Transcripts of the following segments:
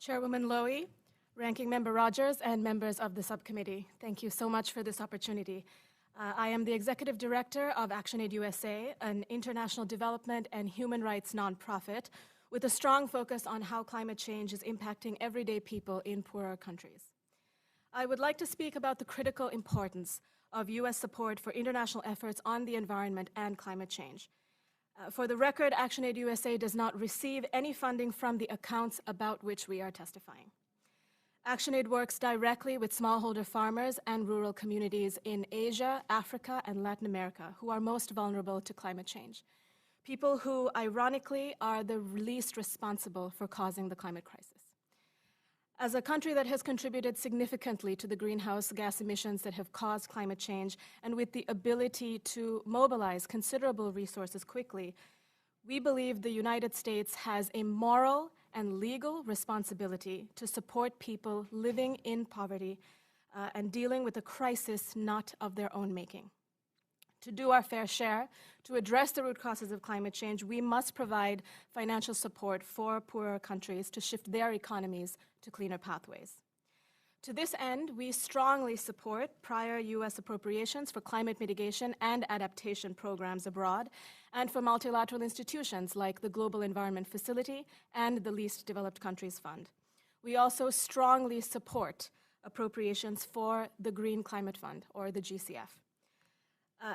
Chairwoman Lowey, Ranking Member Rogers, and members of the subcommittee, thank you so much for this opportunity. I am the Executive Director of ActionAid USA, an international development and human rights nonprofit with a strong focus on how climate change is impacting everyday people in poorer countries. I would like to speak about the critical importance of U.S. support for international efforts on the environment and climate change. For the record, ActionAid USA does not receive any funding from the accounts about which we are testifying. ActionAid works directly with smallholder farmers and rural communities in Asia, Africa, and Latin America who are most vulnerable to climate change. People who, ironically, are the least responsible for causing the climate crisis. As a country that has contributed significantly to the greenhouse gas emissions that have caused climate change, and with the ability to mobilize considerable resources quickly, we believe the United States has a moral and legal responsibility to support people living in poverty and dealing with a crisis not of their own making. To do our fair share, to address the root causes of climate change, we must provide financial support for poorer countries to shift their economies to cleaner pathways. To this end, we strongly support prior U.S. appropriations for climate mitigation and adaptation programs abroad, and for multilateral institutions like the Global Environment Facility and the Least Developed Countries Fund. We also strongly support appropriations for the Green Climate Fund, or the GCF.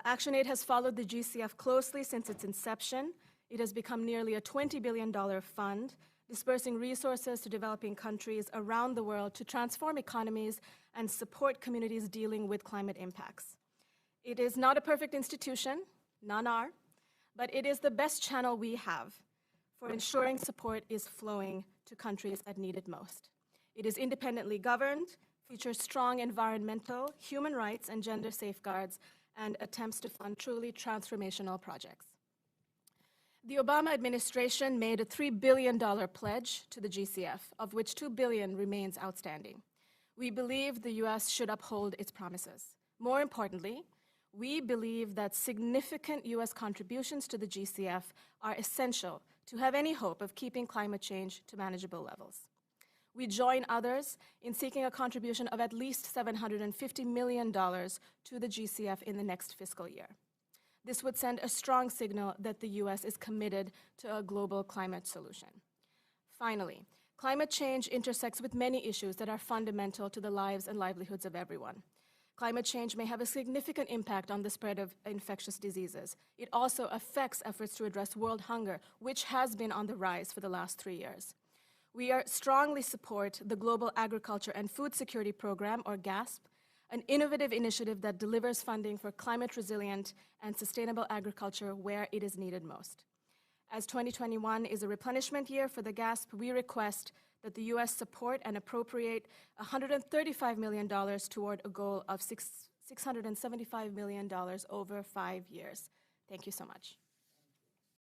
ActionAid has followed the GCF closely since its inception. It has become nearly a $20 billion fund, dispersing resources to developing countries around the world to transform economies and support communities dealing with climate impacts. It is not a perfect institution, none are, but it is the best channel we have for ensuring support is flowing to countries that need it most. It is independently governed, features strong environmental, human rights, and gender safeguards, and attempts to fund truly transformational projects. The Obama administration made a $3 billion pledge to the GCF, of which $2 billion remains outstanding. We believe the U.S. should uphold its promises. More importantly, we believe that significant U.S. contributions to the GCF are essential to have any hope of keeping climate change to manageable levels. We join others in seeking a contribution of at least $750 million to the GCF in the next fiscal year. This would send a strong signal that the U.S. is committed to a global climate solution. Finally, climate change intersects with many issues that are fundamental to the lives and livelihoods of everyone. Climate change may have a significant impact on the spread of infectious diseases. It also affects efforts to address world hunger, which has been on the rise for the last 3 years. We strongly support the Global Agriculture and Food Security Program, or GASP, an innovative initiative that delivers funding for climate-resilient and sustainable agriculture where it is needed most. As 2021 is a replenishment year for the GASP, we request that the U.S. support and appropriate $135 million toward a goal of $675 million over 5 years. Thank you so much.